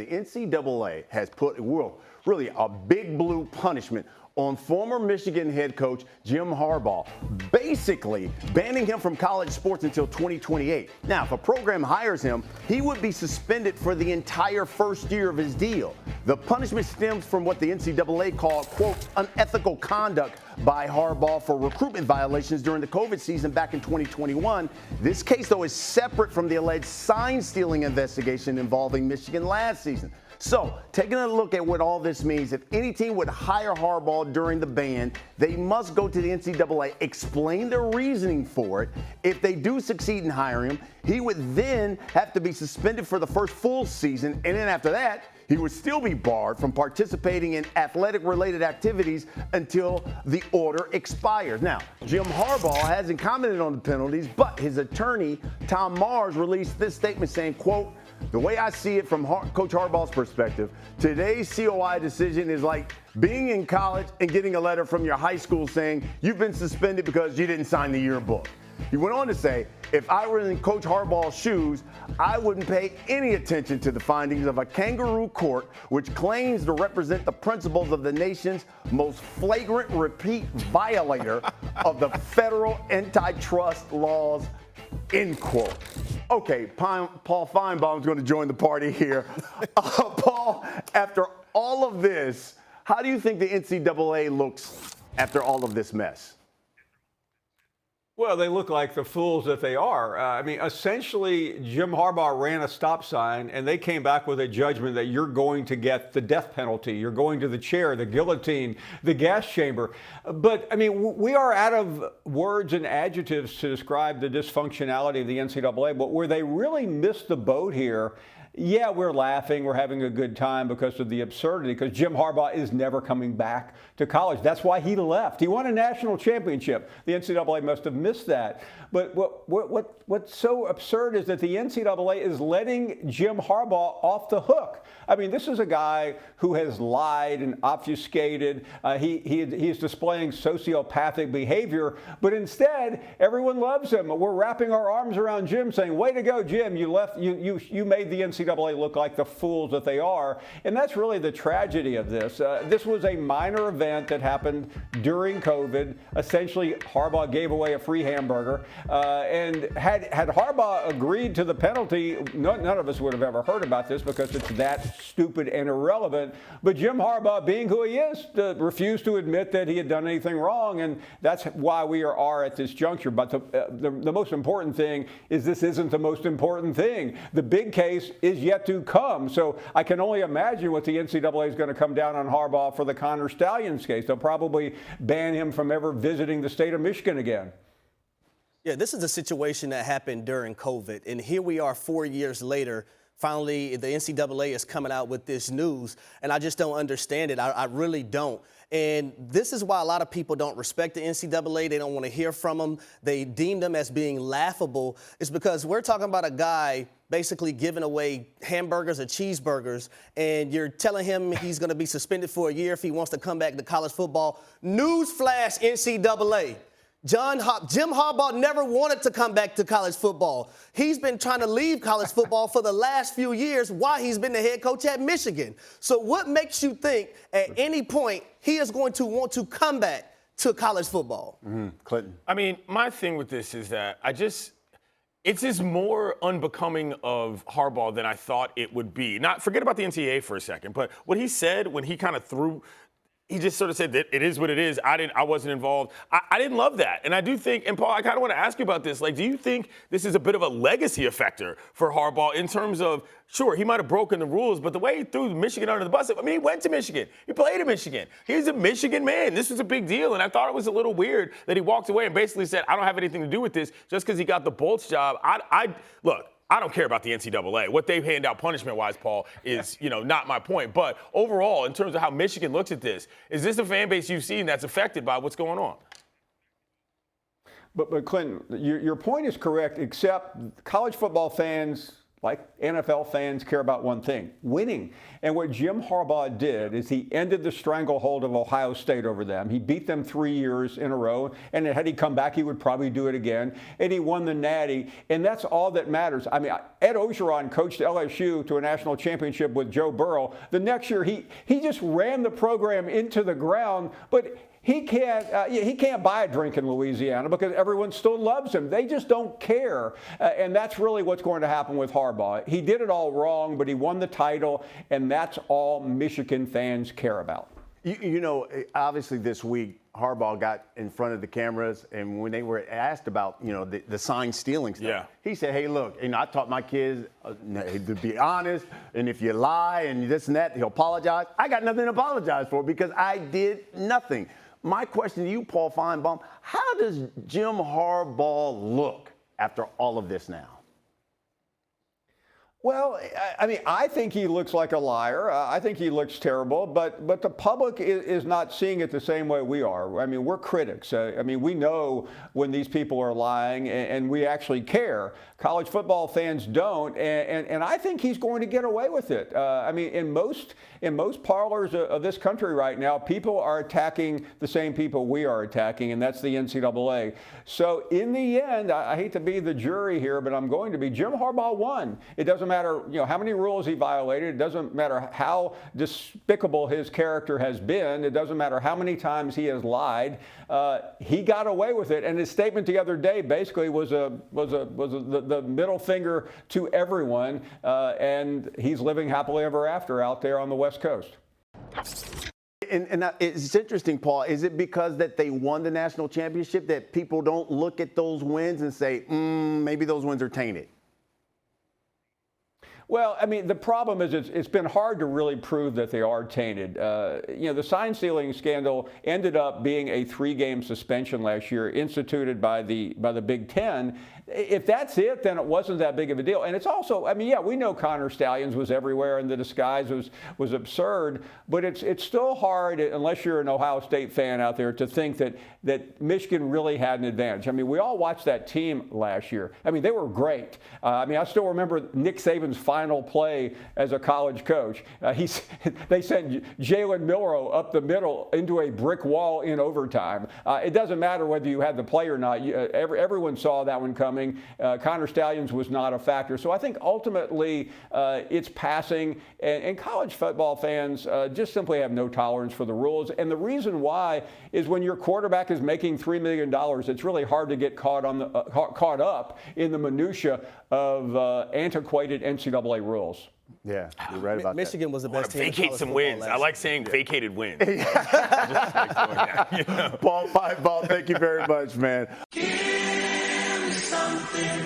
NCAA has put, really a big blue punishment on former Michigan head coach Jim Harbaugh, basically banning him from college sports until 2028. Now, if a program hires him, he would be suspended for the entire first year of his deal. The punishment stems from what the NCAA called, quote, unethical conduct by Harbaugh for recruitment violations during the COVID season back in 2021. This case, though, is separate from the alleged sign-stealing investigation involving Michigan last season. So, taking a look at what all this means, if any team would hire Harbaugh during the ban, they must go to the NCAA, explain their reasoning for it. If they do succeed in hiring him, he would then have to be suspended for the first full season, and then after that, he would still be barred from participating in athletic-related activities until the order expires. Now, Jim Harbaugh hasn't commented on the penalties, but his attorney, Tom Mars, released this statement saying, quote, the way I see it from Coach Harbaugh's perspective, today's COI decision is like being in college and getting a letter from your high school saying you've been suspended because you didn't sign the yearbook. He went on to say, if I were in Coach Harbaugh's shoes, I wouldn't pay any attention to the findings of a kangaroo court which claims to represent the principles of the nation's most flagrant repeat violator of the federal antitrust laws, end quote. Okay, Paul Finebaum is going to join the party here. Paul, after all of this, how do you think the NCAA looks after all of this mess? Well, they look like the fools that they are. I mean, essentially, Jim Harbaugh ran a stop sign, and they came back with a judgment that you're going to get the death penalty. You're going to the chair, the guillotine, the gas chamber. But, I mean, we are out of words and adjectives to describe the dysfunctionality of the NCAA. But where they really missed the boat here, yeah, we're laughing, we're having a good time because of the absurdity, because Jim Harbaugh is never coming back to college. That's why he left. He won a national championship. The NCAA must have missed that. But what's so absurd is that the NCAA is letting Jim Harbaugh off the hook. I mean, this is a guy who has lied and obfuscated. He's displaying sociopathic behavior, but instead, everyone loves him. We're wrapping our arms around Jim, saying, way to go, Jim. You made the NCAA look like the fools that they are. And that's really the tragedy of this. This was a minor event that happened during COVID. Essentially, Harbaugh gave away a free hamburger. And had Harbaugh agreed to the penalty, none of us would have ever heard about this because it's that stupid and irrelevant. But Jim Harbaugh, being who he is, refused to admit that he had done anything wrong. And that's why we are at this juncture. But the most important thing is this isn't the most important thing. The big case is yet to come. So I can only imagine what the NCAA is going to come down on Harbaugh for the Connor Stallions case. They'll probably ban him from ever visiting the state of Michigan again. Yeah, this is a situation that happened during COVID. And here we are 4 years later. Finally, the NCAA is coming out with this news. And I just don't understand it. I really don't. And this is why a lot of people don't respect the NCAA. They don't want to hear from them. They deem them as being laughable. It's because we're talking about a guy basically giving away hamburgers or cheeseburgers, and you're telling him he's going to be suspended for a year if he wants to come back to college football. Newsflash, NCAA. Jim Harbaugh never wanted to come back to college football. He's been trying to leave college football for the last few years while he's been the head coach at Michigan. So what makes you think at any point he is going to want to come back to college football? Clinton. I mean, my thing with this is that it's just more unbecoming of Harbaugh than I thought it would be. Not forget about the NCAA for a second, but what he said when he kind of he just sort of said that it is what it is. I wasn't involved. I didn't love that. And I do think, and Paul, I kind of want to ask you about this. Like, do you think this is a bit of a legacy effector for Harbaugh in terms of, sure, he might have broken the rules, but the way he threw Michigan under the bus, I mean, he went to Michigan. He played at Michigan. He's a Michigan man. This was a big deal. And I thought it was a little weird that he walked away and basically said, I don't have anything to do with this just because he got the Bolts job. Look, I don't care about the NCAA. What they hand out punishment-wise, Paul, is, not my point. But overall, in terms of how Michigan looks at this, is this a fan base you've seen that's affected by what's going on? But Clinton, your point is correct, except college football fans like NFL fans, care about one thing: winning. And what Jim Harbaugh did is he ended the stranglehold of Ohio State over them. He beat them 3 years in a row, and had he come back, he would probably do it again. And he won the Natty, and that's all that matters. I mean, Ed Ogeron coached LSU to a national championship with Joe Burrow. The next year, he just ran the program into the ground, but he can't buy a drink in Louisiana because everyone still loves him. They just don't care. And that's really what's going to happen with Harbaugh. He did it all wrong, but he won the title, and that's all Michigan fans care about. You know, obviously this week, Harbaugh got in front of the cameras, and when they were asked about, you know, the sign stealing stuff, he said, hey, look, you know, I taught my kids to be honest, and if you lie and this and that, he'll apologize. I got nothing to apologize for because I did nothing. My question to you, Paul Finebaum, how does Jim Harbaugh look after all of this now? Well, I mean, I think he looks like a liar. I think he looks terrible, but the public is not seeing it the same way we are. I mean, we're critics. I mean, we know when these people are lying, and we actually care. College football fans don't, and I think he's going to get away with it. I mean, in most parlors of this country right now, people are attacking the same people we are attacking, and that's the NCAA. So in the end, I hate to be the jury here, but I'm going to be. Jim Harbaugh won. It doesn't matter, you know, how many rules he violated. It doesn't matter how despicable his character has been. It doesn't matter how many times he has lied. He got away with it, and his statement the other day basically was the middle finger to everyone, and he's living happily ever after out there on the West Coast. And it's interesting, Paul. Is it because that they won the national championship that people don't look at those wins and say, maybe those wins are tainted? Well, I mean, the problem is it's been hard to really prove that they are tainted. You know, the sign stealing scandal ended up being a 3-game suspension last year, instituted by the Big Ten. If that's it, then it wasn't that big of a deal. And it's also, I mean, yeah, we know Connor Stallions was everywhere and the disguise was absurd, but it's still hard, unless you're an Ohio State fan out there, to think that Michigan really had an advantage. I mean, we all watched that team last year. I mean, they were great. I mean, I still remember Nick Saban's final play as a college coach. They sent Jalen Milroe up the middle into a brick wall in overtime. It doesn't matter whether you had the play or not. Everyone saw that one coming. Connor Stallions was not a factor. So I think ultimately it's passing, and college football fans just simply have no tolerance for the rules. And the reason why is when your quarterback is making $3 million, it's really hard to get caught up in the minutia of antiquated NCAA rules. Yeah, you're right about Michigan that. was the best team. Vacate some wins. I like saying vacated wins. Paul Finebaum, thank you very much, man. Give me something.